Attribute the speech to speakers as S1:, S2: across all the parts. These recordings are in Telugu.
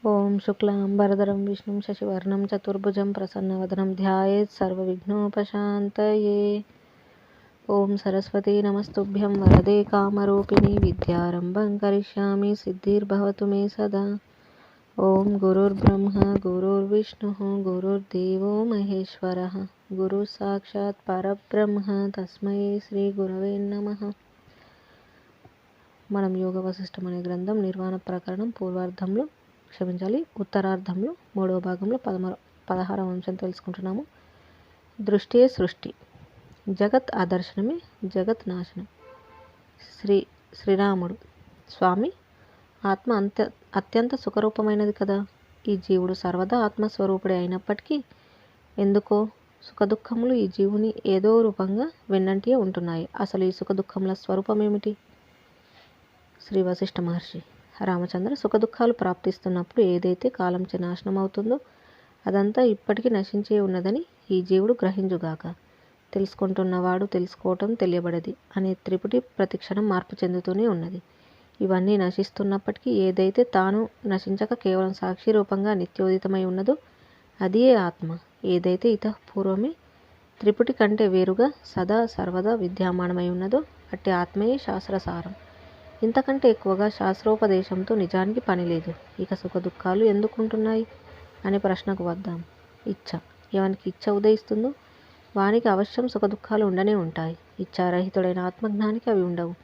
S1: ఓం శుక్లాంబరధరం విష్ణుం శశివర్ణం చతుర్భుజం ప్రసన్నవదనం ధ్యాయేత్ సర్వవిఘ్నోపశాంతయే. ఓం సరస్వతీ నమస్తుభ్యం వరదే కామరూపిణి విద్యారంభం కరిష్యామి సిద్ధిర్భవతు మే సదా. ఓం గురుర్బ్రహ్మ గురుర్విష్ణుః గురుర్దేవో మహేశ్వరః గురుః సాక్షాత్ పరబ్రహ్మ తస్మై శ్రీ గురవే నమః. మనం యోగ వశిష్టం అనే గ్రంథం నిర్వాణ ప్రకరణం ఉత్తరార్ధంలో 3వ భాగంలో 16వ అంశం తెలుసుకుంటున్నాము. దృష్టియే సృష్టి, జగత్ ఆదర్శనమే జగత్ నాశనం. శ్రీరాముడు స్వామి, ఆత్మ అత్యంత సుఖరూపమైనది కదా. ఈ జీవుడు సర్వదా ఆత్మస్వరూపుడే అయినప్పటికీ ఎందుకో సుఖదుఖములు ఈ జీవుని ఏదో రూపంగా వెన్నంటియే ఉంటున్నాయి. అసలు ఈ సుఖదుఖముల స్వరూపం ఏమిటి? శ్రీ వశిష్ఠ మహర్షి: రామచంద్ర, సుఖదుఖాలు ప్రాప్తిస్తున్నప్పుడు ఏదైతే కాలంచే నాశనం అవుతుందో అదంతా ఇప్పటికీ నశించే ఉన్నదని ఈ జీవుడు గ్రహించుగాక. తెలుసుకుంటున్నవాడు తెలుసుకోవటం తెలియబడది అనే త్రిపుటి ప్రతిక్షణం మార్పు చెందుతూనే ఉన్నది. ఇవన్నీ నశిస్తున్నప్పటికీ ఏదైతే తాను నశించక కేవలం సాక్షి రూపంగా నిత్యోదితమై ఉన్నదో అదియే ఆత్మ. ఏదైతే ఇతఃపూర్వమే త్రిపుటి కంటే వేరుగా సదా సర్వదా విద్యమానమై ఉన్నదో అట్టి ఆత్మయే శాస్త్రసారం. ఇంతకంటే ఎక్కువగా శాస్త్రోపదేశంతో నిజానికి పని లేదు. ఇక సుఖదుఖాలు ఎందుకుంటున్నాయి అనే ప్రశ్నకు వద్దాం. ఇచ్ఛ. ఎవనికి ఇచ్ఛ ఉదయిస్తుందో వానికి అవశ్యం సుఖదుఖాలు ఉండనే ఉంటాయి. ఇచ్ఛారహితుడైన ఆత్మజ్ఞానికి అవి ఉండవు.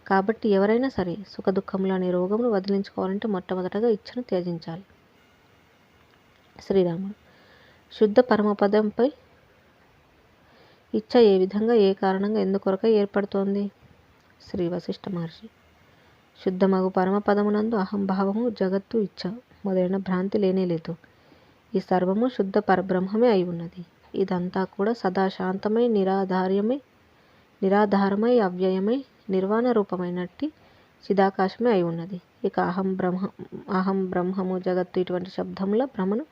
S1: కాబట్టి ఎవరైనా సరే సుఖదుఖములు అనే రోగమును వదిలించుకోవాలంటే మొట్టమొదటగా ఇచ్ఛను త్యజించాలి. శ్రీరాముడు: శుద్ధ పరమపదంపై ఇచ్ఛ ఏ విధంగా, ఏ కారణంగా, ఎందుకొరకై ఏర్పడుతోంది? శ్రీ వశిష్ఠ మహర్షి: శుద్ధమగు పరమపదమునందు అహంభావము, జగత్తు, ఇచ్ఛ మొదలైన భ్రాంతి లేనేలేదు. ఈ సర్వము శుద్ధ పరబ్రహ్మమే అయి ఉన్నది. ఇదంతా కూడా సదా శాంతమై నిరాధారమై అవ్యయమై నిర్వాణ రూపమైనట్టి చిదాకాశమే అయి ఉన్నది. ఇక అహం బ్రహ్మము, జగత్తు ఇటువంటి శబ్దముల భ్రమను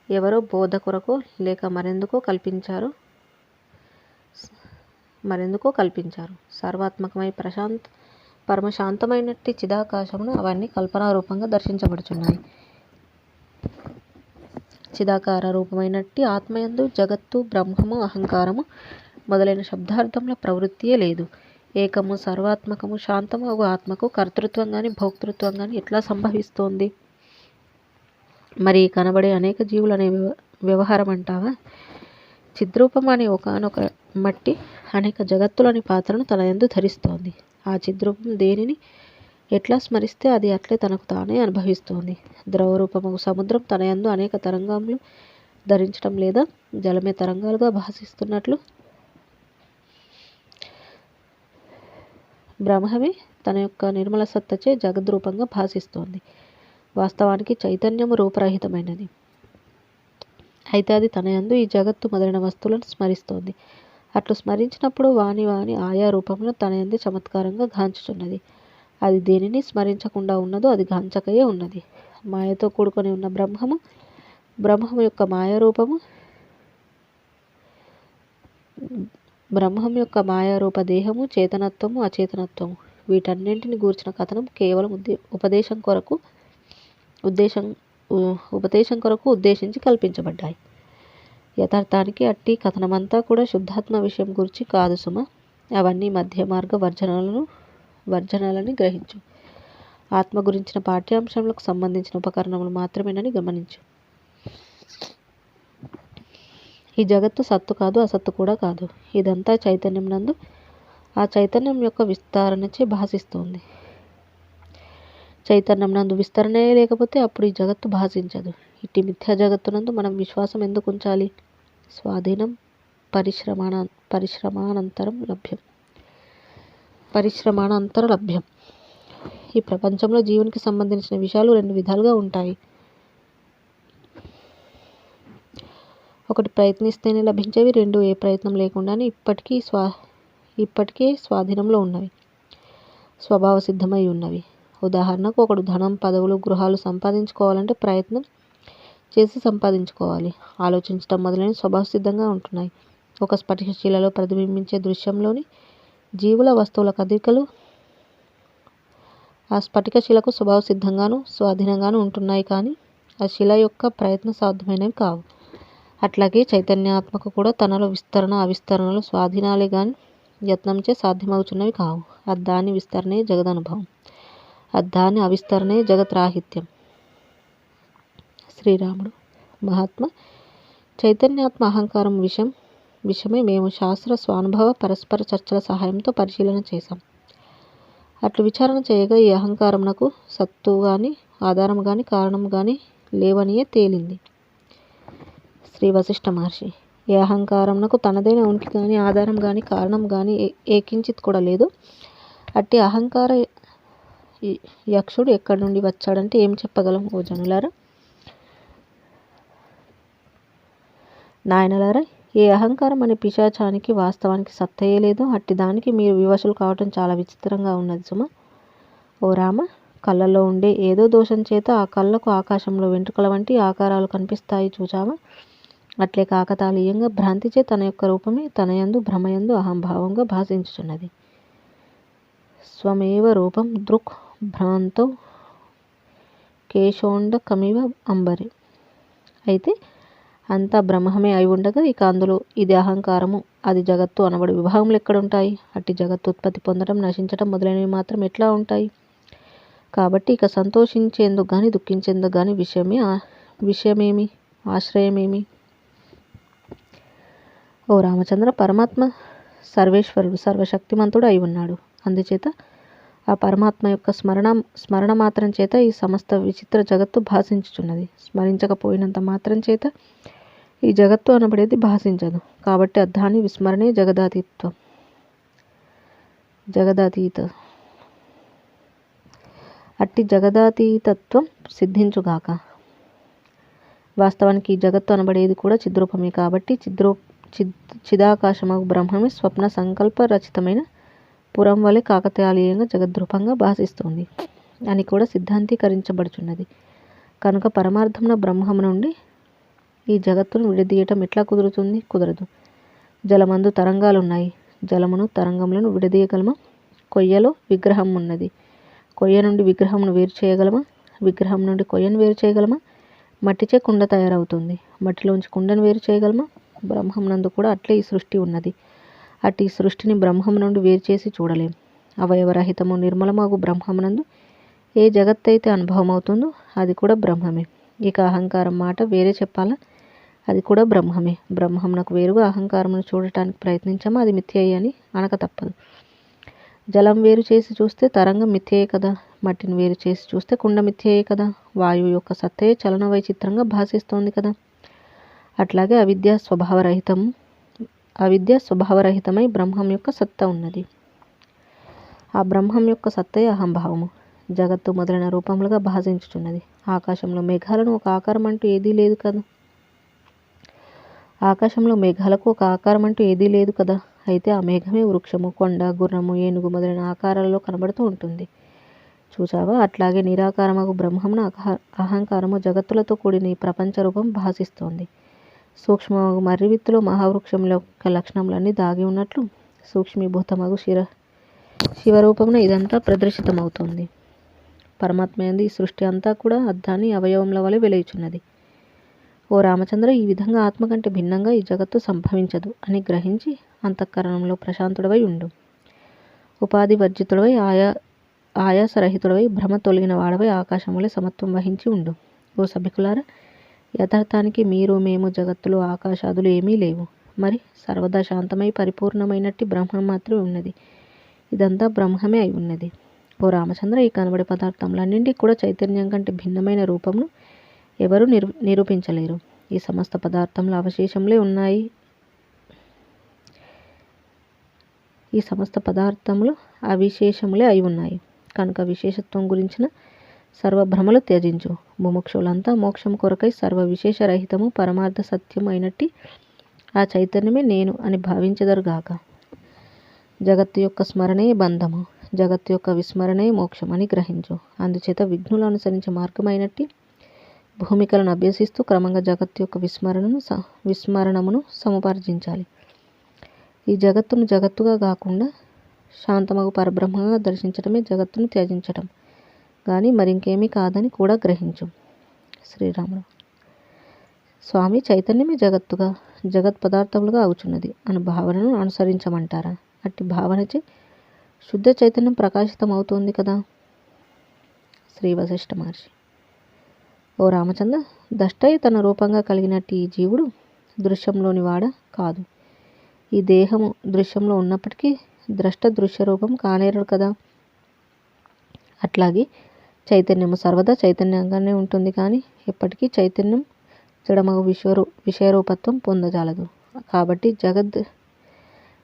S1: ఎవరో బోధ కొరకో లేక మరెందుకో కల్పించారు. సర్వాత్మకమై పరమశాంతమైనట్టి చిదాకాశమును అవన్నీ కల్పనారూపంగా దర్శించబడుచున్నాయి. చిదాకార రూపమైనట్టి ఆత్మయందు జగత్తు, బ్రహ్మము, అహంకారము మొదలైన శబ్దార్థముల ప్రవృత్తియే లేదు. ఏకము సర్వాత్మకము శాంతము అగు ఆత్మకు కర్తృత్వం గాని భోక్తృత్వం గాని ఎట్లా సంభవిస్తోంది? మరి కనబడే అనేక జీవులు అనే వ్యవహారం అంటావా? చిద్రూపం అనే ఒకనొక మట్టి అనేక జగత్తులని పాత్రను తన యందు ధరిస్తోంది. ఆ చిద్రూపం దేనిని ఎట్లా స్మరిస్తే అది అట్లే తనకు తానే అనుభవిస్తోంది. ద్రవరూపము సముద్రం తన యందు అనేక తరంగములు ధరించటం లేదా జలమే తరంగాలుగా భాసిస్తున్నట్లు బ్రహ్మమే తన యొక్క నిర్మల సత్తచే జగద్రూపంగా భాసిస్తోంది. వాస్తవానికి చైతన్యము రూపరహితమైనది. అయితే అది తన యందు ఈ జగత్తు మొదలైన వస్తువులను స్మరిస్తోంది. అట్లు స్మరించినప్పుడు వాని ఆయా రూపంలో తన యందు చమత్కారంగా గాంచుచున్నది. అది దేనిని స్మరించకుండా ఉన్నదో అది గాంచకయే ఉన్నది. మాయతో కూడుకొని ఉన్న బ్రహ్మము యొక్క మాయారూప దేహము, చేతనత్వము, అచేతనత్వము వీటన్నింటిని గూర్చిన కథనం కేవలం ఉపదేశం కొరకు ఉద్దేశించి కల్పించబడ్డాయి. యథార్థానికి అట్టి కథనమంతా కూడా శుద్ధాత్మ విషయం గురించి కాదు సుమ. అవన్నీ మధ్య మార్గ వర్జనాలని గ్రహించు. ఆత్మ గురించిన పాఠ్యాంశములకు సంబంధించిన ఉపకరణములు మాత్రమేనని గమనించు. ఈ జగత్తు సత్తు కాదు, అసత్తు కూడా కాదు. ఇదంతా చైతన్యం నందు ఆ చైతన్యం యొక్క విస్తరణచే భాసిస్తోంది. చైతన్యం నందు విస్తరణయే లేకపోతే అప్పుడు ఈ జగత్తు భాషించదు. ఇట్టి మిథ్యా జగత్తునందు మనం విశ్వాసం ఎందుకు ఉంచాలి? స్వాధీనం పరిశ్రమానంతర లభ్యం. ఈ ప్రపంచంలో జీవునికి సంబంధించిన విషయాలు 2 విధాలుగా ఉంటాయి. ఒకటి ప్రయత్నిస్తేనే లభించేవి, 2 ఏ ప్రయత్నం లేకుండానే ఇప్పటికే స్వాధీనంలో ఉన్నవి, స్వభావ సిద్ధమై ఉన్నవి. ఉదాహరణకు, ఒకడు ధనం, పదవులు, గృహాలు సంపాదించుకోవాలంటే ప్రయత్నం చేసి సంపాదించుకోవాలి. ఆలోచించటం మొదలైన స్వభావ సిద్ధంగా ఉంటున్నాయి. ఒక స్ఫటికశిలలో ప్రతిబింబించే దృశ్యంలోని జీవుల, వస్తువుల కదలికలు ఆ స్ఫటికశిలకు స్వభావ సిద్ధంగాను స్వాధీనంగాను ఉంటున్నాయి. కానీ ఆ శిల యొక్క ప్రయత్న సాధ్యమైనవి కావు. అట్లాగే చైతన్యాత్మకు కూడా తనలో విస్తరణ అవిస్తరణలు స్వాధీనాలే గాని యత్నంచే సాధ్యమవుతున్నవి కావు. అద్దాని విస్తరణే జగదనుభవం, అద్దాని అవిస్తరణే జగద్రాహిత్యం. శ్రీరాముడు. మహాత్మ చైతన్యాత్మ అహంకారం విషయమై మేము శాస్త్ర స్వానుభవ పరస్పర చర్చల సహాయంతో పరిశీలన చేశాం. అట్లు విచారణ చేయగా ఈ అహంకారమునకు సత్తు గాని ఆధారం గాని కారణం గాని లేవనియే తేలింది. శ్రీ వశిష్ఠ మహర్షి. ఏ అహంకారమునకు తనదైన ఉనికి గాని ఆధారం గాని కారణం గాని ఏకించిత్ కూడా లేదు. అట్టి అహంకార యక్షుడు ఎక్కడి నుండి వచ్చాడంటే ఏం చెప్పగలం ఓ జనులారా? నాయనలారా, ఏ అహంకారం అనే పిశాచానికి వాస్తవానికి సత్తయే లేదు. అట్టి దానికి మీరు వివశులు కావటం చాలా విచిత్రంగా ఉన్నది సుమ. ఓ రామ, కళ్ళల్లో ఉండే ఏదో దోషం చేత ఆ కళ్ళకు ఆకాశంలో వెంట్రుకల వంటి ఆకారాలు కనిపిస్తాయి చూచావా? అట్లే కాకతాళీయంగా భ్రాంతిచే తన యొక్క రూపమే తనయందు భ్రమయందు అహంభావంగా భాషించుచున్నది. స్వమేవ రూపం దృక్ భ్రాంతో కేశోండకమివ అంబరి. అయితే అంతా బ్రహ్మమే అయి ఉండగా ఇక అందులో ఇది అహంకారము అది జగత్తు అనబడి విభాగములు ఎక్కడుంటాయి? అట్టి జగత్తు ఉత్పత్తి పొందడం నశించడం మొదలైనవి మాత్రం ఎట్లా ఉంటాయి? కాబట్టి ఇక సంతోషించేందుకు కానీ దుఃఖించేందుకు కానీ విషయమేమి, ఆశ్రయమేమి? ఓ రామచంద్ర, పరమాత్మ సర్వేశ్వరుడు సర్వశక్తిమంతుడు అయి ఉన్నాడు. అందుచేత ఆ పరమాత్మ యొక్క స్మరణ మాత్రం చేత ఈ సమస్త విచిత్ర జగత్తు భాషించుచున్నది. స్మరించకపోయినంత మాత్రం చేత ఈ జగత్తు అనబడేది భాషించదు. కాబట్టి అద్దాని విస్మరణే జగదాతీత అట్టి జగదాతీతత్వం సిద్ధించుగాక. వాస్తవానికి ఈ జగత్తు అనబడేది కూడా చిద్రూపమే. కాబట్టి చిదాకాశమగు బ్రహ్మమే స్వప్న సంకల్ప రచితమైన పురం వలె కాకతాళీయంగా జగద్రూపంగా భాషిస్తుంది అని కూడా సిద్ధాంతీకరించబడుచున్నది. కనుక పరమార్థమున బ్రహ్మము నుండి ఈ జగత్తును విడదీయటం ఎట్లా కుదురుతుంది? కుదరదు. జలమందు తరంగాలున్నాయి. జలమును తరంగములను విడదీయగలమా? కొయ్యలో విగ్రహం ఉన్నది. కొయ్య నుండి విగ్రహమును వేరు చేయగలమా? విగ్రహం నుండి కొయ్యను వేరు చేయగలమా? మట్టిచే కుండ తయారవుతుంది. మట్టిలోంచి కుండను వేరు చేయగలమా? బ్రహ్మమునందు కూడా అట్లే ఈ సృష్టి ఉన్నది. అట్టి ఈ సృష్టిని బ్రహ్మము నుండి వేరు చేసి చూడలేం. అవయవరహితము నిర్మలమగు బ్రహ్మమునందు ఏ జగత్తైతే అనుభవం అవుతుందో అది కూడా బ్రహ్మమే. ఇక అహంకారం మాట వేరే చెప్పాలా? అది కూడా బ్రహ్మమే. బ్రహ్మమునకు వేరుగా అహంకారమును చూడటానికి ప్రయత్నించామా అది మిథ్యయే అని అనక తప్పదు. జలం వేరు చేసి చూస్తే తరంగం మిథ్యయే కదా. మట్టిని వేరు చేసి చూస్తే కుండ మిథ్యయే కదా. వాయువు యొక్క సత్తయే చలన వైచిత్రంగా భాషిస్తోంది కదా. అట్లాగే అవిద్య స్వభావరహితమై బ్రహ్మం యొక్క సత్త ఉన్నది. ఆ బ్రహ్మం యొక్క సత్తయే అహంభావము. జగత్తు మొదలైన రూపములుగా భాషించుచున్నది. ఆకాశంలో మేఘాలను ఒక ఆకారం అంటూ ఏదీ లేదు కదా. ఆకాశంలో మేఘాలకు ఒక ఆకారం అంటూ ఏదీ లేదు కదా. అయితే ఆ మేఘమే వృక్షము, కొండ, గుర్రము, ఏనుగు మొదలైన ఆకారాలలో కనబడుతూ ఉంటుంది చూచావా? అట్లాగే నిరాకారమగు బ్రహ్మమున అహంకారము జగత్తులతో కూడిన ఈ ప్రపంచ రూపం భాషిస్తోంది. సూక్ష్మమగు మర్రివిత్తులో మహావృక్షంలో యొక్క లక్షణములన్నీ దాగి ఉన్నట్లు సూక్ష్మీభూతమగు శివరూపమున ఇదంతా ప్రదర్శితమవుతోంది. పరమాత్మయందు ఈ సృష్టి అంతా కూడా అద్దాని అవయవముల వలె వెలయుచున్నది. ఓ రామచంద్ర, ఈ విధంగా ఆత్మ కంటే భిన్నంగా ఈ జగత్తు సంభవించదు అని గ్రహించి అంతఃకరణంలో ప్రశాంతుడవై ఉండు. ఉపాధి వర్జితుడవై ఆయాసరహితుడవై భ్రమ తొలగిన వాడవై ఆకాశం వలె సమత్వం వహించి ఉండు. ఓ సభికులారా, యథార్థానికి మీరు మేము జగత్తులో ఆకాశాదులు ఏమీ లేవు. మరి సర్వదా శాంతమై పరిపూర్ణమైనట్టి బ్రహ్మం మాత్రమే ఉన్నది. ఇదంతా బ్రహ్మమే అయి ఉన్నది. ఓ రామచంద్ర, ఈ కనబడే పదార్థములన్నింటికి కూడా చైతన్యం కంటే భిన్నమైన రూపమును ఎవరూ నిరూపించలేరు. ఈ సమస్త పదార్థములు అవశేషములే ఉన్నాయి. ఈ సమస్త పదార్థములు అవిశేషములే అయి ఉన్నాయి. కనుక విశేషత్వం గురించిన సర్వభ్రమలు త్యజించు. ముముక్షులంతా మోక్షం కొరకై సర్వ విశేషరహితము పరమార్థ సత్యం అయినట్టి ఆ చైతన్యమే నేను అని భావించెదరుగాక. జగత్తు యొక్క స్మరణే బంధము, జగత్తు యొక్క విస్మరణే మోక్షం అని గ్రహించు. అందుచేత విఘ్నులు అనుసరించే మార్గమైనట్టి భూమికలను అభ్యసిస్తూ క్రమంగా జగత్తు యొక్క విస్మరణమును సముపార్జించాలి. ఈ జగత్తును జగత్తుగా కాకుండా శాంతమగు పరబ్రహ్మగా దర్శించటమే జగత్తును త్యజించటం కానీ మరింకేమీ కాదని కూడా గ్రహించు. శ్రీరాముడు: స్వామి, చైతన్యమే జగత్తుగా జగత్ పదార్థములుగా అవుచున్నది అను భావనను అనుసరించమంటారా? అట్టి భావనచే శుద్ధ చైతన్యం ప్రకాశితం అవుతుంది కదా. శ్రీ వశిష్ఠ మహర్షి: ఓ రామచంద్ర, దష్టయ్య తన రూపంగా కలిగినట్టు ఈ జీవుడు దృశ్యంలోని వాడ కాదు. ఈ దేహము దృశ్యంలో ఉన్నప్పటికీ ద్రష్ట దృశ్య రూపం కానేరడు కదా. అట్లాగే చైతన్యము సర్వదా చైతన్యంగానే ఉంటుంది, కానీ ఎప్పటికీ చైతన్యం జడమగు విషయరూపత్వం పొందజాలదు. కాబట్టి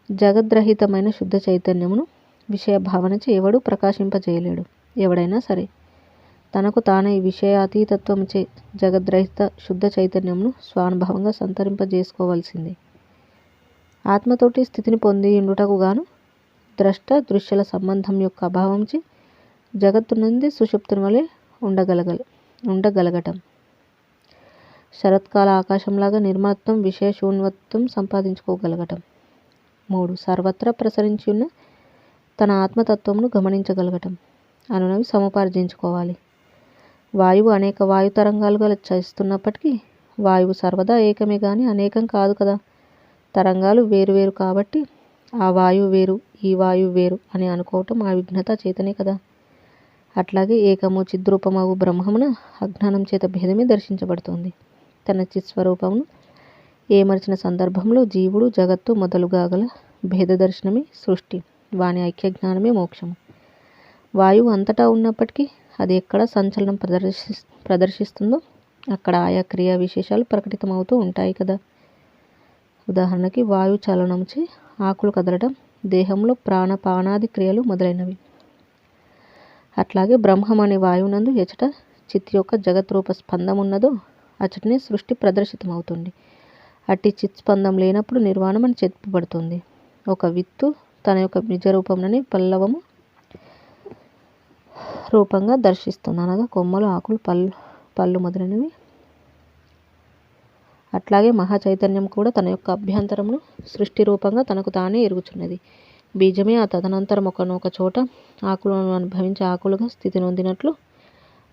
S1: జగద్రహితమైన శుద్ధ చైతన్యమును విషయ భావనచే ఎవడూ ప్రకాశింపజేయలేడు. ఎవడైనా సరే తనకు తానే విషయాతీతత్వముచే జగద్రహిత శుద్ధ చైతన్యమును స్వానుభవంగా సంతరింపజేసుకోవలసిందే. ఆత్మతోటి స్థితిని పొంది ఉండుటకు గాను ద్రష్ట దృశ్యల సంబంధం యొక్క అభావంచే జగత్తు నుండి సుషుప్తుని వలె ఉండగలగటం. శరత్కాల ఆకాశంలాగా నిర్మలత్వం విషయ శూన్యత్వం సంపాదించుకోగలగటం. 3. సర్వత్రా ప్రసరించి ఉన్న తన ఆత్మతత్వమును గమనించగలగటం అనునవి సముపార్జించుకోవాలి. వాయువు అనేక వాయు తరంగాలుగా చలిస్తున్నప్పటికీ వాయువు సర్వదా ఏకమే కానీ అనేకం కాదు కదా. తరంగాలు వేరువేరు కాబట్టి ఆ వాయువు వేరు ఈ వాయువు వేరు అని అనుకోవటం ఆ విఘ్నత చేతనే కదా. అట్లాగే ఏకము చిద్రూపమగు బ్రహ్మమున అజ్ఞానం చేత భేదమే దర్శించబడుతుంది. తన చిత్స్వరూపమును ఏమర్చిన సందర్భంలో జీవుడు జగత్తు మొదలుగా గల భేద దర్శనమే సృష్టి, వాని ఐక్య జ్ఞానమే మోక్షము. వాయువు అంతటా ఉన్నప్పటికీ అది ఎక్కడ సంచలనం ప్రదర్శిస్తుందో అక్కడ ఆయా క్రియా విశేషాలు ప్రకటితమవుతూ ఉంటాయి కదా. ఉదాహరణకి వాయు చలనముచే ఆకులు కదలడం, దేహంలో ప్రాణపానాది క్రియలు మొదలైనవి. అట్లాగే బ్రహ్మం అనే వాయువునందు ఎచట చిత్ యొక్క జగద్రూప స్పందం ఉన్నదో అచటనే సృష్టి ప్రదర్శితమవుతుంది. అట్టి చిత్ స్పందం లేనప్పుడు నిర్వాణం అని చెప్పబడుతుంది. ఒక విత్తు తన యొక్క నిజరూపంలోని పల్లవము రూపంగా దర్శిస్తుంది, అనగా కొమ్మలు, ఆకులు, పళ్ళు మొదలైనవి. అట్లాగే మహాచైతన్యం కూడా తన యొక్క అభ్యంతరమును సృష్టి రూపంగా తనకు తానే ఎరుగుచున్నది. బీజమే ఆ తదనంతరం ఒకనొక చోట ఆకులను అనుభవించే ఆకులుగా స్థితి నొందినట్లు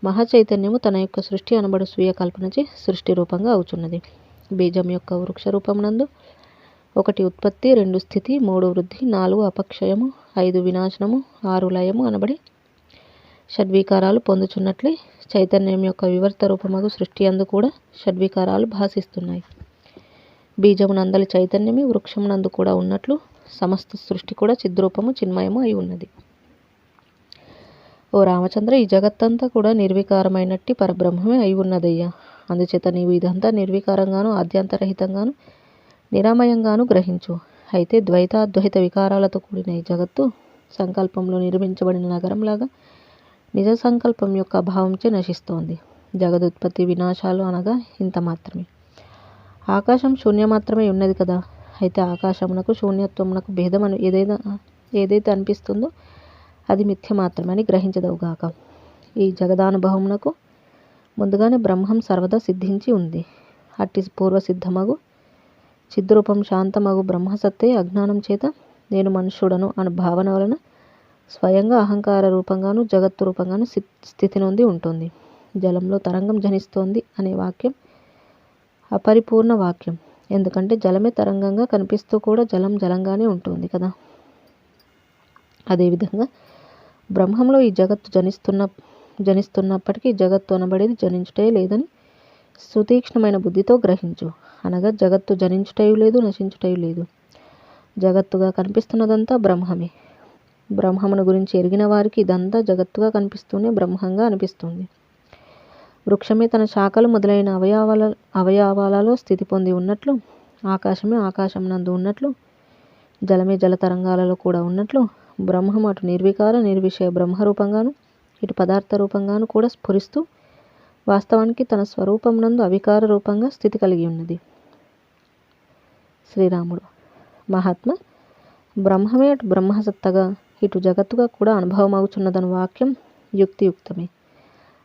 S1: మహాచైతన్యము తన యొక్క సృష్టి అనబడు స్వీయ కల్పనచే సృష్టి రూపంగా అవుచున్నది. బీజం యొక్క వృక్ష రూపమునందు 1 ఉత్పత్తి, 2 స్థితి, 3 వృద్ధి, 4 అపక్షయము, 5 వినాశనము, 6 లయము అనబడి షడ్వికారాలు పొందుచున్నట్లే చైతన్యం యొక్క వివర్త రూపమగు సృష్టి అందు కూడా షడ్వికారాలు భాసిస్తున్నాయి. బీజమునందలి చైతన్యమే వృక్షమునందు కూడా ఉన్నట్లు సమస్త సృష్టి కూడా చిద్రూపము చిన్మయము అయి ఉన్నది. ఓ రామచంద్ర, ఈ జగత్తంతా కూడా నిర్వికారమైనట్టి పరబ్రహ్మమే అయి ఉన్నదయ్యా. అందుచేత నీవు ఇదంతా నిర్వికారంగాను ఆద్యంతరహితంగాను నిరామయంగాను గ్రహించు. అయితే ద్వైతాద్వైత వికారాలతో కూడిన ఈ జగత్తు సంకల్పంలో నిర్మించబడిన నగరంలాగా నిజ సంకల్పం యొక్క అభావంచే నశిస్తోంది. జగదుత్పత్తి వినాశాలు అనగా ఇంత మాత్రమే. ఆకాశం శూన్య మాత్రమే ఉన్నది కదా. అయితే ఆకాశమునకు శూన్యత్వమునకు భేదం ఏదైతే అనిపిస్తుందో అది మిథ్య మాత్రమని గ్రహించదవుగాక. ఈ జగదానుభవమునకు ముందుగానే బ్రహ్మం సర్వదా సిద్ధించి ఉంది. అట్టి పూర్వసిద్ధమగు చిద్రూపం శాంతమగు బ్రహ్మసత్తే అజ్ఞానం చేత నేను మనుష్యుడను అను భావన వలన స్వయంగా అహంకార రూపంగాను జగత్తు రూపంగాను స్థితి నొంది ఉంటుంది. జలంలో తరంగం జనిస్తోంది అనే వాక్యం అపరిపూర్ణ వాక్యం. ఎందుకంటే జలమే తరంగంగా కనిపిస్తూ కూడా జలం జలంగానే ఉంటుంది కదా. అదేవిధంగా బ్రహ్మంలో ఈ జగత్తు జనిస్తున్నప్పటికీ జగత్తు అనబడేది జనించుటే లేదని సుతీక్ష్ణమైన బుద్ధితో గ్రహించు. అనగా జగత్తు జనించుటయు లేదు, నశించుటయు లేదు. జగత్తుగా కనిపిస్తున్నదంతా బ్రహ్మమే. బ్రహ్మమును గురించి ఎరిగిన వారికి ఇదంతా జగత్తుగా కనిపిస్తూనే బ్రహ్మంగా అనిపిస్తుంది. వృక్షమే తన శాఖలు మొదలైన అవయవాలలో స్థితి పొంది ఉన్నట్లు, ఆకాశమే ఆకాశమునందు ఉన్నట్లు, జలమే జలతరంగాలలో కూడా ఉన్నట్లు బ్రహ్మం అటు నిర్వికార నిర్విషయ బ్రహ్మరూపంగాను ఇటు పదార్థ రూపంగాను కూడా స్ఫురిస్తూ వాస్తవానికి తన స్వరూపమునందు అవికార రూపంగా స్థితి కలిగి ఉన్నది. శ్రీరాముడు: మహాత్మ, బ్రహ్మమే అటు బ్రహ్మసత్తగా ఇటు జగత్తుగా కూడా అనుభవమవుచున్నదను వాక్యం యుక్తియుక్తమే.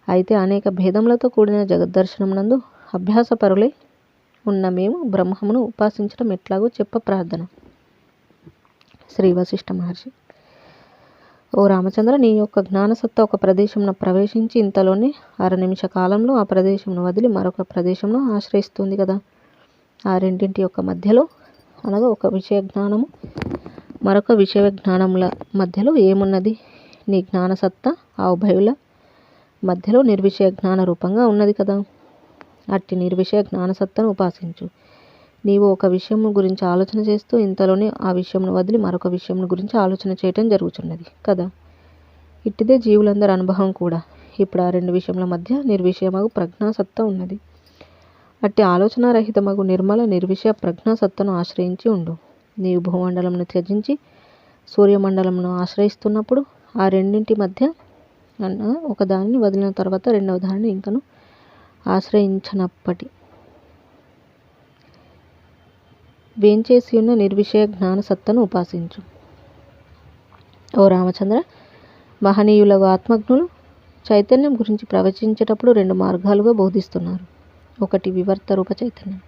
S1: అయితే అనేక భేదములతో కూడిన జగద్దర్శనమునందు అభ్యాసపరులై ఉన్న మేము బ్రహ్మమును ఉపాసించడం ఎట్లాగో చెప్ప ప్రార్థన. శ్రీ వశిష్ఠ మహర్షి: ఓ రామచంద్ర, నీ యొక్క జ్ఞానసత్తా ఒక ప్రదేశంలో ప్రవేశించి ఇంతలోనే 1/2 నిమిష కాలంలో ఆ ప్రదేశంను వదిలి మరొక ప్రదేశంలో ఆశ్రయిస్తుంది కదా. ఆ రెండింటి యొక్క మధ్యలో అనగా ఒక విషయ జ్ఞానము మరొక విషయ జ్ఞానముల మధ్యలో ఏమున్నది? నీ జ్ఞానసత్తా ఆ ఉభయుల మధ్యలో నిర్విషయ జ్ఞాన రూపంగా ఉన్నది కదా. అట్టి నిర్విషయ జ్ఞానసత్తను ఉపాసించు. నీవు ఒక విషయం గురించి ఆలోచన చేస్తూ ఇంతలోనే ఆ విషయంను వదిలి మరొక విషయం గురించి ఆలోచన చేయటం జరుగుతున్నది కదా. ఇట్టిదే జీవులందరి అనుభవం కూడా. ఇప్పుడు ఆ రెండు విషయముల మధ్య నిర్విషయమగు ప్రజ్ఞాసత్త ఉన్నది. అట్టి ఆలోచనారహితమగు నిర్మల నిర్విషయ ప్రజ్ఞాసత్తను ఆశ్రయించి ఉండు. నీవు భూమండలంను త్యజించి సూర్యమండలంను ఆశ్రయిస్తున్నప్పుడు ఆ రెండింటి మధ్య ఒక దానిని వదిలిన తర్వాత రెండవ దానిని ఇంకను ఆశ్రయించనప్పటి వేంచేసి ఉన్న నిర్విషయ జ్ఞానసత్తను ఉపాసించు. ఓ రామచంద్ర, మహనీయులకు ఆత్మజ్ఞులు చైతన్యం గురించి ప్రవచించేటప్పుడు 2 మార్గాలుగా బోధిస్తున్నారు. ఒకటి వివర్త రూప చైతన్యం.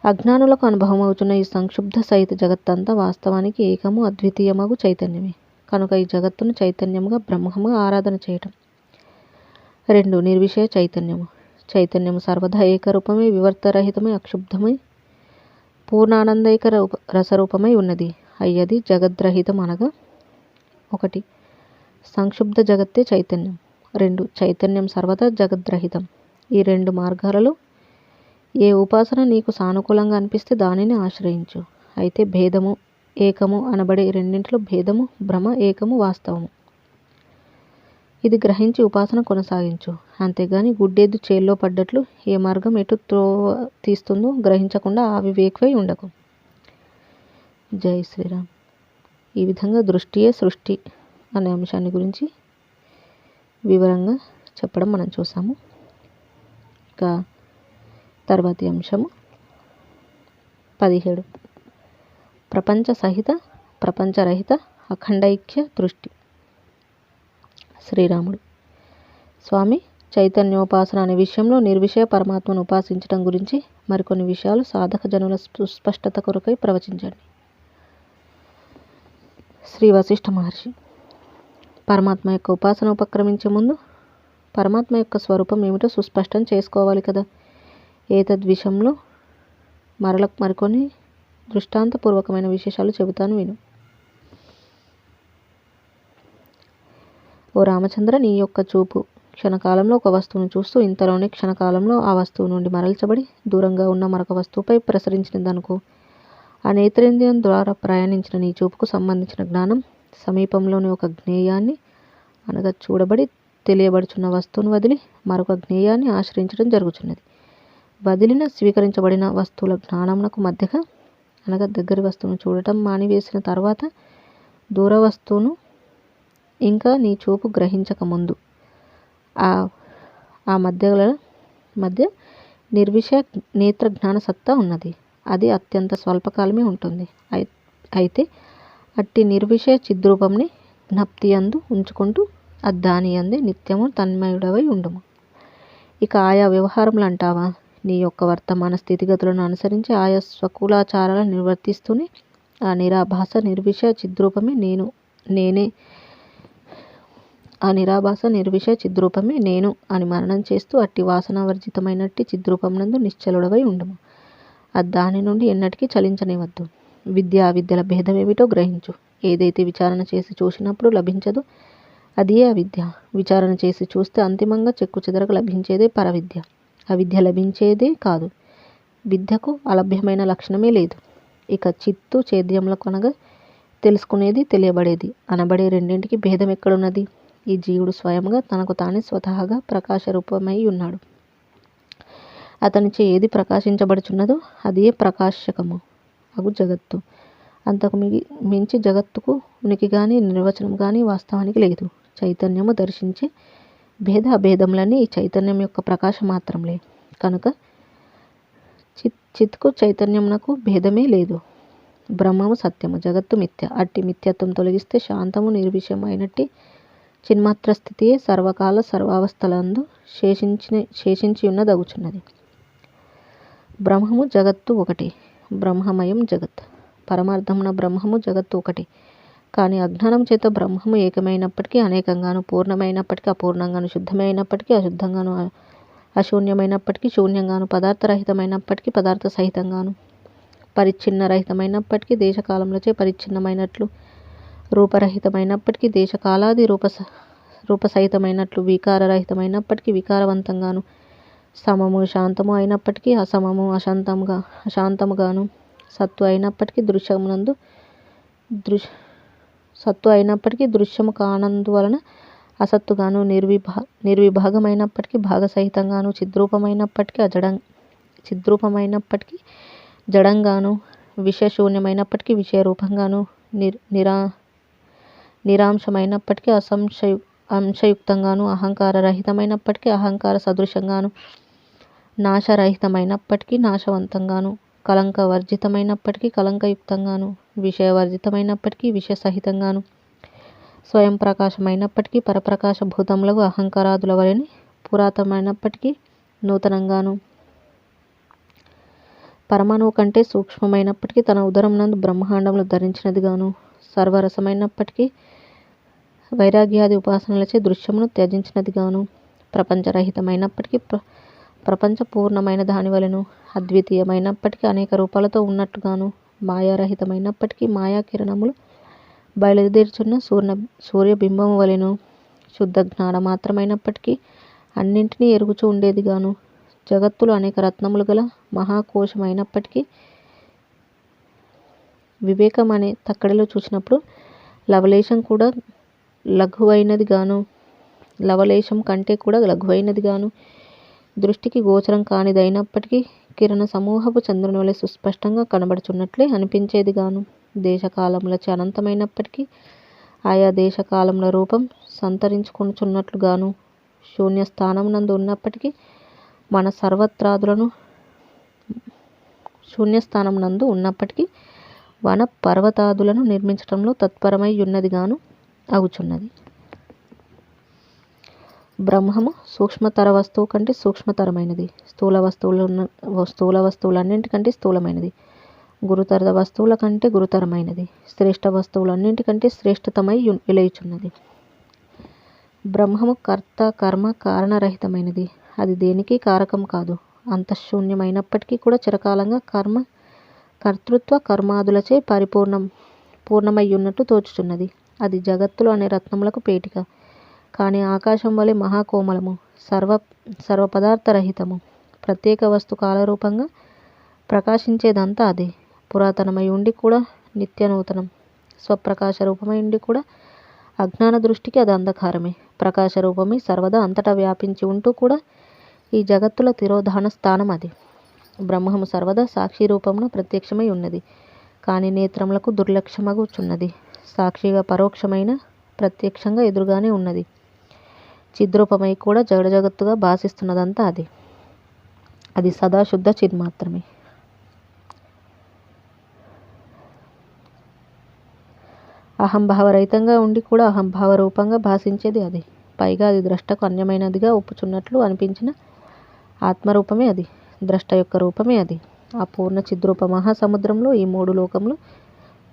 S1: అజ్ఞానులకు అనుభవం అవుతున్న ఈ సంక్షుబ్ధ సహిత జగత్తంతా వాస్తవానికి ఏకము అద్వితీయమగు చైతన్యమే. కనుక ఈ జగత్తును చైతన్యముగా బ్రహ్మముగా ఆరాధన చేయటం. 2 నిర్విషయ చైతన్యము. చైతన్యము సర్వదా ఏకరూపమై వివర్తరహితమై అక్షుబ్ధమై పూర్ణానందైక రసరూపమై ఉన్నది. అయ్యది జగద్రహితం అనగా 1 సంక్షుబ్ధ జగత్తే చైతన్యం. 2 చైతన్యం సర్వదా జగద్రహితం. ఈ 2 మార్గాలలో ఏ ఉపాసన నీకు సానుకూలంగా అనిపిస్తే దానిని ఆశ్రయించు. అయితే భేదము ఏకము అనబడే రెండింటిలో భేదము భ్రమ, ఏకము వాస్తవము. ఇది గ్రహించి ఉపాసన కొనసాగించు. అంతేగాని గుడ్డెద్దు చేల్లో పడ్డట్లు ఏ మార్గం ఎటు త్రోవ తీస్తుందో గ్రహించకుండా అవివేకమై ఉండకు. జై శ్రీరామ్. ఈ విధంగా దృష్టియే సృష్టి అనే అంశాన్ని గురించి వివరంగా చెప్పడం మనం చూసాము. ఇక తర్వాతి అంశము 17 ప్రపంచ సహిత ప్రపంచరహిత అఖండైక్య దృష్టి. శ్రీరాముడు: స్వామి, చైతన్యోపాసన అనే విషయంలో నిర్విషయ పరమాత్మను ఉపాసించడం గురించి మరికొన్ని విషయాలు సాధక జనుల సుస్పష్టత కొరకై ప్రవచించండి. శ్రీ వశిష్ఠ మహర్షి: పరమాత్మ యొక్క ఉపాసన ఉపక్రమించే ముందు పరమాత్మ యొక్క స్వరూపం ఏమిటో సుస్పష్టం చేసుకోవాలి కదా. ఏతద్విషయంలో మరికొన్ని దృష్టాంతపూర్వకమైన విశేషాలు చెబుతాను విను. ఓ రామచంద్ర, నీ యొక్క చూపు క్షణకాలంలో ఒక వస్తువును చూస్తూ ఇంతలోనే క్షణకాలంలో ఆ వస్తువు నుండి మరల్చబడి దూరంగా ఉన్న మరొక వస్తువుపై ప్రసరించినదనుకో. ఆ నేత్రేంద్రియం ద్వారా ప్రయాణించిన నీ చూపుకు సంబంధించిన జ్ఞానం సమీపంలోని ఒక జ్ఞేయాన్ని అనగా చూడబడి తెలియబడుచున్న వస్తువును వదిలి మరొక జ్ఞేయాన్ని ఆశ్రయించడం జరుగుతున్నది. వదిలిన స్వీకరించబడిన వస్తువుల జ్ఞానమునకు మధ్యగా అనగా దగ్గరి వస్తువును చూడటం మానివేసిన తర్వాత దూర వస్తువును ఇంకా నీ చూపు గ్రహించక ముందు ఆ మధ్య నిర్విషయ నేత్ర జ్ఞాన సత్తా ఉన్నది. అది అత్యంత స్వల్పకాలమే ఉంటుంది. అయితే అట్టి నిర్విషయ చిద్రూపంని జ్ఞప్తి యందు ఉంచుకుంటూ దాని యందే నిత్యము తన్మయుడవై ఉండుము. ఇక ఆయా వ్యవహారములు అంటావా, నీ యొక్క వర్తమాన స్థితిగతులను అనుసరించి ఆయా స్వకులాచారాలను నిర్వర్తిస్తూనే ఆ నిరాభాస నిర్విషయ చిద్రూపమే నేనే ఆ నిరాభాస నిర్విషయ చిద్రూపమే నేను అని మననం చేస్తూ అట్టి వాసనావర్జితమైనట్టి చిద్రూపమునందు నిశ్చలుడవై ఉండుము. దాని నుండి ఎన్నటికీ చలించనివద్దు. విద్య అవిద్యల భేదమేమిటో గ్రహించు. ఏదైతే విచారణ చేసి చూసినప్పుడు లభించదో అదే అవిద్య. విచారణ చేసి చూస్తే అంతిమంగా చెక్కు చెదరకు లభించేదే పరవిద్య. అవిద్య లభించేదే కాదు. విద్యకు అలభ్యమైన లక్షణమే లేదు. ఇక చిత్తు చేద్యములకు అనగా తెలుసుకునేది తెలియబడేది అనబడే రెండింటికి భేదం ఎక్కడున్నది? ఈ జీవుడు స్వయంగా తనకు తానే స్వతహాగా ప్రకాశ రూపమై ఉన్నాడు. అతనిచే ఏది ప్రకాశించబడుచున్నదో అదే ప్రకాశకము అగు జగత్తు. అంతకు మించి జగత్తుకు ఉనికి కానీ నిర్వచనం కానీ వాస్తవానికి లేదు. చైతన్యము దర్శించే భేద అభేదములన్నీ ఈ చైతన్యం యొక్క ప్రకాశం మాత్రంలే. కనుక చిత్కు చైతన్యమునకు భేదమే లేదు. బ్రహ్మము సత్యము, జగత్తు మిథ్య. అట్టి మిథ్యత్వం తొలగిస్తే శాంతము నిర్విషయం అయినట్టి చిన్మాత్ర స్థితియే సర్వకాల సర్వావస్థలందు శేషించి ఉన్నదగుచున్నది. బ్రహ్మము జగత్తు ఒకటి. బ్రహ్మమయం జగత్. పరమార్థమున బ్రహ్మము జగత్తు ఒకటి. కానీ అజ్ఞానం చేత బ్రహ్మము ఏకమైనప్పటికీ అనేకంగాను, పూర్ణమైనప్పటికీ అపూర్ణంగాను, శుద్ధమైనప్పటికీ అశుద్ధంగాను, అశూన్యమైనప్పటికీ శూన్యంగాను, పదార్థరహితమైనప్పటికీ పదార్థ సహితంగాను, పరిచ్ఛిన్న రహితమైనప్పటికీ దేశకాలములచే పరిచ్ఛిన్నమైనట్లు, రూపరహితమైనప్పటికీ దేశకాలాది రూపసహితమైనట్లు, వికారరహితమైనప్పటికీ వికారవంతంగాను, సమము శాంతము అయినప్పటికీ అసమము అశాంతముగాను, సత్తు అయినప్పటికీ దృశ్యము కానందువలన అసత్తుగాను, నిర్విభాగమైనప్పటికీ భాగసహితంగాను, చిద్రూపమైనప్పటికీ జడంగాను, విషయశూన్యమైనప్పటికీ విషయరూపంగాను, నిరాంశమైనప్పటికీ అంశయుక్తంగాను, అహంకార రహితమైనప్పటికీ అహంకార సదృశంగాను, నాశరహితమైనప్పటికీ నాశవంతంగాను, కలంకవర్జితమైనప్పటికీ కలంకయుక్తంగాను, విషయవర్జితమైనప్పటికీ విషయసహితంగాను, స్వయం ప్రకాశమైనప్పటికీ పరప్రకాశభూతములకు అహంకారాదుల వలెని పురాతనమైనప్పటికీ నూతనంగాను, పరమాణువు కంటే సూక్ష్మమైనప్పటికీ తన ఉదరమునందు బ్రహ్మాండములు ధరించినదిగాను, సర్వరసమైనప్పటికీ వైరాగ్యాది ఉపాసనలచే దృశ్యమును త్యజించినదిగాను, ప్రపంచరహితమైనప్పటికీ ప్రపంచపూర్ణమైన దాని వలెను, అద్వితీయమైనప్పటికీ అనేక రూపాలతో ఉన్నట్టుగాను, మాయారహితమైనప్పటికీ మాయాకిరణములు బయలుదేర్చున్న సూర్యబింబము వలెను, శుద్ధ జ్ఞానమాత్రమైనప్పటికీ అన్నింటినీ ఎరుగుచూ ఉండేదిగాను, జగత్తులు అనేక రత్నములు గల మహాకోశమైనప్పటికీ వివేకం అనే తక్కడిలో చూసినప్పుడు లవలేశం కంటే కూడా లఘువైనదిగాను, దృష్టికి గోచరం కానిదైనప్పటికీ కిరణ సమూహపు చంద్రుని వలె సుస్పష్టంగా కనబడుచున్నట్లే అనిపించేదిగాను, దేశకాలములచే అనంతమైనప్పటికీ ఆయా దేశకాలముల రూపం సంతరించుకొనుచున్నట్లుగాను, శూన్యస్థానమునందు ఉన్నప్పటికీ మన శూన్యస్థానమునందు ఉన్నప్పటికీ వన పర్వతాదులను నిర్మించటంలో తత్పరమై ఉన్నదిగాను అగుచున్నది. బ్రహ్మము సూక్ష్మతర వస్తువు కంటే సూక్ష్మతరమైనది, స్థూల వస్తువులన్నింటికంటే స్థూలమైనది, గురుతర వస్తువుల కంటే గురుతరమైనది, శ్రేష్ఠ వస్తువులన్నింటికంటే శ్రేష్ఠతమై విలయుచున్నది. బ్రహ్మము కర్త కర్మ కారణరహితమైనది, అది దేనికి కారకం కాదు, అంతఃశూన్యమైనప్పటికీ కూడా చిరకాలంగా కర్తృత్వ కర్మాదులచే పూర్ణమయ్యున్నట్టు తోచుచున్నది. అది జగత్తులు అనే రత్నములకు పేటిక, కానీ ఆకాశం వలె మహాకోమలము, సర్వపదార్థరహితము, ప్రత్యేక వస్తు కాలరూపంగా ప్రకాశించేదంతా అదే. పురాతనమై ఉండి కూడా నిత్యనూతనం, స్వప్రకాశ రూపమై ఉండి కూడా అజ్ఞాన దృష్టికి అది అంధకారమే. ప్రకాశ రూపమై సర్వదా అంతటా వ్యాపించి ఉంటూ కూడా ఈ జగత్తుల తిరోధాన స్థానం అది. బ్రహ్మము సర్వదా సాక్షి రూపమున ప్రత్యక్షమై ఉన్నది, కానీ నేత్రములకు దుర్లక్ష్యమగుచున్నది. సాక్షిగా పరోక్షమైన ప్రత్యక్షంగా ఎదురుగానే ఉన్నది. చిద్రూపమై కూడా జగత్తుగా భాసిస్తున్నదంతా అది సదా శుద్ధ చిన్మాత్రమే. అహంభావరహితంగా ఉండి కూడా అహంభావ రూపంగా భాషించేది అది. పైగా అది ద్రష్టకు అన్యమైనదిగా ఒప్పుచున్నట్లు అనిపించిన ఆత్మరూపమే అది, ద్రష్ట యొక్క రూపమే అది. ఆ పూర్ణ చిద్రూప మహాసముద్రంలో ఈ మూడు లోకములు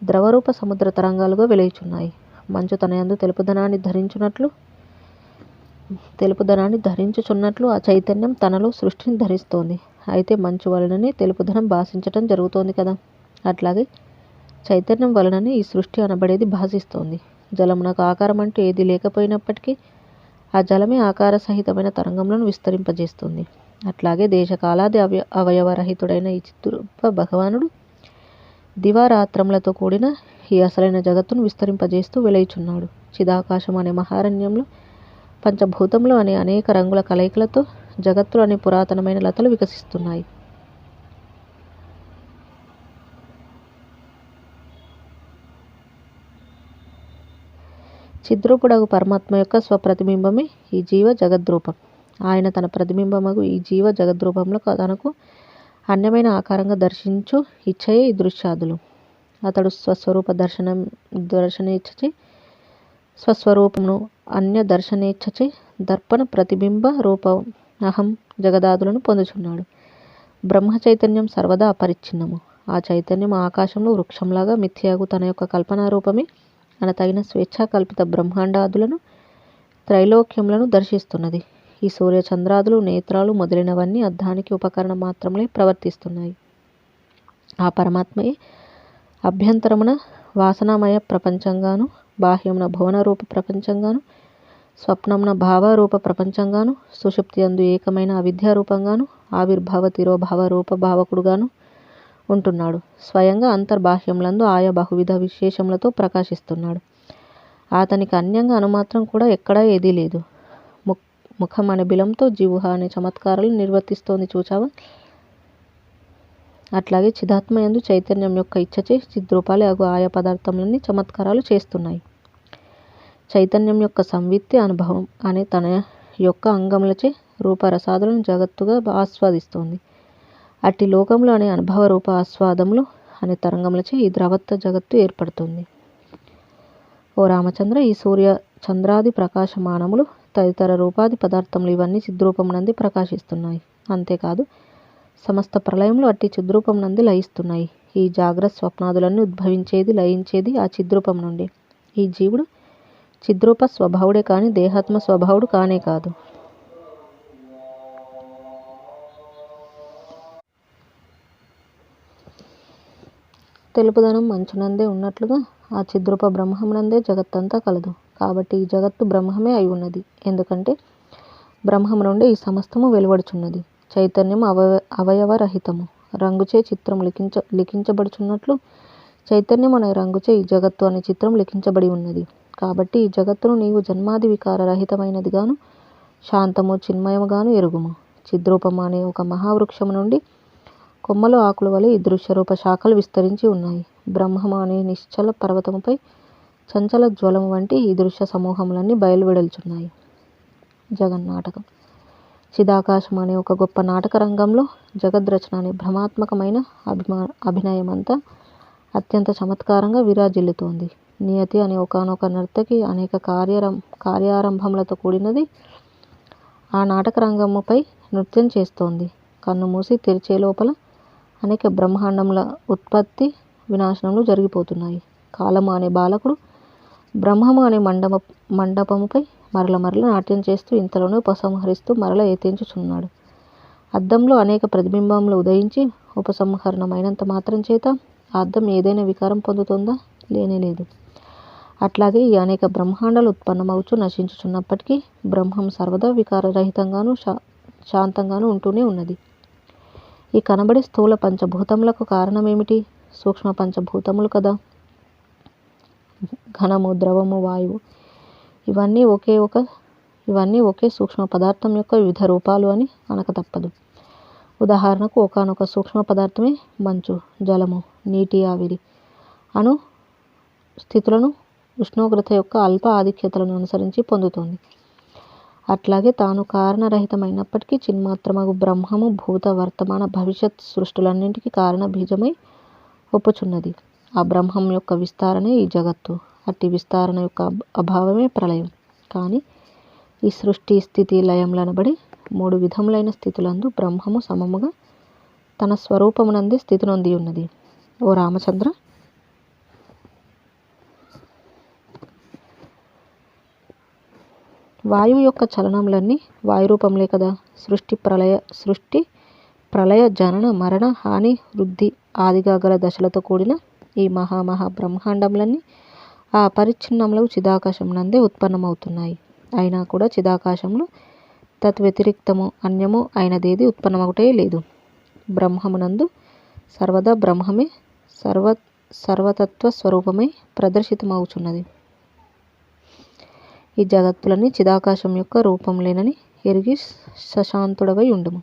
S1: ద్రవరూప సముద్ర తరంగాలుగా వెలుచున్నాయి. మంచు తన యందు తెలుపుదనాన్ని ధరించుచున్నట్లు ఆ చైతన్యం తనలో సృష్టిని ధరిస్తోంది. అయితే మంచు వలననే తెలుపుదనం భాషించటం జరుగుతోంది కదా, అట్లాగే చైతన్యం వలననే ఈ సృష్టి అనబడేది భాషిస్తోంది. జలమునకు ఆకారం అంటూ ఏది లేకపోయినప్పటికీ ఆ జలమే ఆకార సహితమైన తరంగములను విస్తరింపజేస్తుంది. అట్లాగే దేశకాలాది అవయవరహితుడైన ఈ చిద్రూప భగవానుడు దివారాత్రములతో కూడిన ఈ అసలైన జగత్తును విస్తరింపజేస్తూ వెలయుచున్నాడు. చిదాకాశం అనే మహారణ్యంలో పంచభూతములు అనే అనేక రంగుల కలయికలతో జగత్తులు అనే పురాతనమైన లతలు వికసిస్తున్నాయి. చిద్రూపుడగు పరమాత్మ యొక్క స్వప్రతిబింబమే ఈ జీవ జగద్రూపం. ఆయన తన ప్రతిబింబమగు ఈ జీవ జగద్రూపంలో తనకు అన్యమైన ఆకారంగా దర్శించు ఇచ్చయే ఈ దృశ్యాదులు. అతడు స్వస్వరూప దర్శనేచ్ఛచే స్వస్వరూపమును అన్య దర్శనేచ్ఛచే దర్పణ ప్రతిబింబ రూప అహం జగదాదులను పొందుచున్నాడు. బ్రహ్మ చైతన్యం సర్వదా అపరిచ్ఛిన్నము. ఆ చైతన్యం ఆకాశంలో వృక్షంలాగా మిథ్యగు తన యొక్క కల్పనారూపమే అనతగిన స్వేచ్ఛాకల్పిత బ్రహ్మాండాదులను త్రైలోక్యములను దర్శిస్తున్నది. ఈ సూర్యచంద్రాదులు నేత్రాలు మొదలైనవన్నీ అద్దానికి ఉపకరణ మాత్రమే ప్రవర్తిస్తున్నాయి. ఆ పరమాత్మయే అభ్యంతరమున వాసనామయ ప్రపంచంగాను, బాహ్యమున భువనరూప ప్రపంచంగాను, స్వప్నమున భావరూప ప్రపంచంగాను, సుషుప్తి అందు ఏకమైన అవిద్యారూపంగాను, ఆవిర్భావ తిరోభావ రూప భావకుడుగాను ఉంటున్నాడు. స్వయంగా అంతర్బాహ్యములందు ఆయా బహువిధ విశేషములతో ప్రకాశిస్తున్నాడు. అతనికి అన్యంగా అనుమాత్రం కూడా ఎక్కడా ఏదీ లేదు. ముఖం అనే బిలంతో జిహ్వ అనే చమత్కారాలు నిర్వర్తిస్తోంది చూచావా? అట్లాగే చిదాత్మయందు చైతన్యం యొక్క ఇచ్చచే చిద్రూపాలే అగు ఆయా పదార్థములన్నీ చమత్కారాలు చేస్తున్నాయి. చైతన్యం యొక్క సంవిత్తి అనుభవం అనే తన యొక్క అంగములచే రూపరసాదులను జగత్తుగా ఆస్వాదిస్తోంది. అట్టి లోకములు అనే అనుభవ రూప ఆస్వాదములు అనే తరంగములచే ఈ ద్రవత్వ జగత్తు ఏర్పడుతుంది. ఓ రామచంద్ర, ఈ సూర్య చంద్రాది ప్రకాశమానములు తదితర రూపాది పదార్థములు ఇవన్నీ చిద్రూపమునంది ప్రకాశిస్తున్నాయి. అంతేకాదు సమస్త ప్రళయములు అట్టి చిద్రూపమునంది లయిస్తున్నాయి. ఈ జాగ్రత్త స్వప్నాదులన్నీ ఉద్భవించేది లయించేది ఆ చిద్రూపం నుండి. ఈ జీవుడు చిద్రూప స్వభావుడే కాని దేహాత్మ స్వభావుడు కానే కాదు. తెలుపుదనం మంచునందే ఉన్నట్లుగా ఆ చిద్రూప బ్రహ్మమునందే జగత్తంతా కలదు. కాబట్టి ఈ జగత్తు బ్రహ్మమే అయి ఉన్నది. ఎందుకంటే బ్రహ్మము నుండి ఈ సమస్తము వెలువడుచున్నది. చైతన్యము అవయవరహితము. రంగుచే చిత్రం లిఖించబడుచున్నట్లు చైతన్యం అనే రంగుచే ఈ జగత్తు అనే చిత్రం లిఖించబడి ఉన్నది. కాబట్టి ఈ జగత్తును నీవు జన్మాది వికార రహితమైనదిగాను శాంతము చిన్మయముగాను ఎరుగుము. చిద్రూపము అనే ఒక మహావృక్షము నుండి కొమ్మలు ఆకుల వలె ఈ దృశ్యరూప శాఖలు విస్తరించి ఉన్నాయి. బ్రహ్మము అనే నిశ్చల పర్వతముపై చంచల జ్వలము వంటి ఈ దృశ్య సమూహములన్నీ బయలువెడల్చున్నాయి. జగన్నాటకం. చిదాకాశం అనే ఒక గొప్ప నాటక రంగంలో జగద్రచన అనే భ్రమాత్మకమైన అభినయమంతా అత్యంత చమత్కారంగా విరాజిల్లుతోంది. నియతి అనే ఒకనొక నర్తకి అనేక కార్యారంభములతో కూడినది ఆ నాటక రంగముపై నృత్యం చేస్తోంది. కన్ను మూసి తెరిచే లోపల అనేక బ్రహ్మాండముల ఉత్పత్తి వినాశనములు జరిగిపోతున్నాయి. కాలము అనే బాలకుడు బ్రహ్మము అనే మండపముపై మరల నాట్యం చేస్తూ ఇంతలోనే ఉపసంహరిస్తూ మరల ఏతించుచున్నాడు. అద్దంలో అనేక ప్రతిబింబములు ఉదయించి ఉపసంహరణమైనంత మాత్రం చేత ఆ అద్దం ఏదైనా వికారం పొందుతుందా? లేనేలేదు. అట్లాగే ఈ అనేక బ్రహ్మాండాలు ఉత్పన్నమవుచు నశించుచున్నప్పటికీ బ్రహ్మం సర్వదా వికారరహితంగాను శాంతంగాను ఉంటూనే ఉన్నది. ఈ కనబడే స్థూల పంచభూతములకు కారణమేమిటి? సూక్ష్మ పంచభూతములు కదా. ఘనము, ద్రవము, వాయువు ఇవన్నీ ఒకే సూక్ష్మ పదార్థం యొక్క వివిధ రూపాలు అని అనక తప్పదు. ఉదాహరణకు ఒకానొక సూక్ష్మ పదార్థమే మంచు, జలము, నీటి ఆవిరి అను స్థితులను ఉష్ణోగ్రత యొక్క అల్ప ఆధిక్యతలను అనుసరించి పొందుతోంది. అట్లాగే తాను కారణరహితమైనప్పటికీ చిన్మాత్రమగు బ్రహ్మము భూత వర్తమాన భవిష్యత్ సృష్టులన్నింటికీ కారణ బీజమై ఒప్పుచున్నది. ఆ బ్రహ్మం యొక్క విస్తారణే ఈ జగత్తు. అట్టి విస్తారణ యొక్క అభావమే ప్రళయం. కానీ ఈ సృష్టి స్థితి లయములనబడి 3 విధములైన స్థితులందు బ్రహ్మము సమముగా తన స్వరూపమునందే స్థితి నొంది ఉన్నది. ఓ రామచంద్ర, వాయువు యొక్క చలనములన్నీ వాయురూపములే కదా. సృష్టి ప్రళయ జనన మరణ హాని వృద్ధి ఆదిగా గల దశలతో కూడిన ఈ మహా బ్రహ్మాండములన్నీ ఆ పరిచ్ఛిన్నములకు చిదాకాశమునందే ఉత్పన్నమవుతున్నాయి. అయినా కూడా చిదాకాశములు తద్వ్యతిరిక్తము అన్యము అయినదేది ఉత్పన్నమగుటే లేదు. బ్రహ్మమునందు సర్వదా బ్రహ్మమే సర్వతత్వ స్వరూపమై ప్రదర్శితమవుచున్నది. ఈ జగత్తులన్నీ చిదాకాశం యొక్క రూపములేనని ఎరిగి సశాంతుడవై ఉండుము.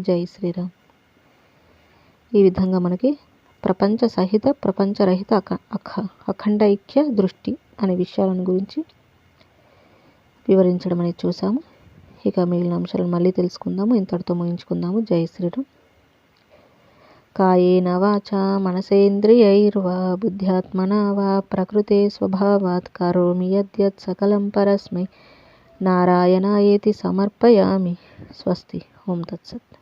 S1: జై శ్రీరామ్. ఈ విధంగా మనకి ప్రపంచ సహిత ప్రపంచరహిత అఖండైక్య దృష్టి అనే విషయాలను గురించి వివరించడం అనేది చూసాము. ఇక మిగిలిన అంశాలను మళ్ళీ తెలుసుకుందాము. ఇంతటితో ముగించుకుందాము. జై శ్రీరామ్. కాయేన వాచా మనసేంద్రియైర్వా బుద్ధ్యాత్మనా వా ప్రకృతే స్వభావాత్ కరోమి యద్యత్ సకలం పరస్మై నారాయణాయేతి సమర్పయామి. స్వస్తి. ఓం తత్సత్.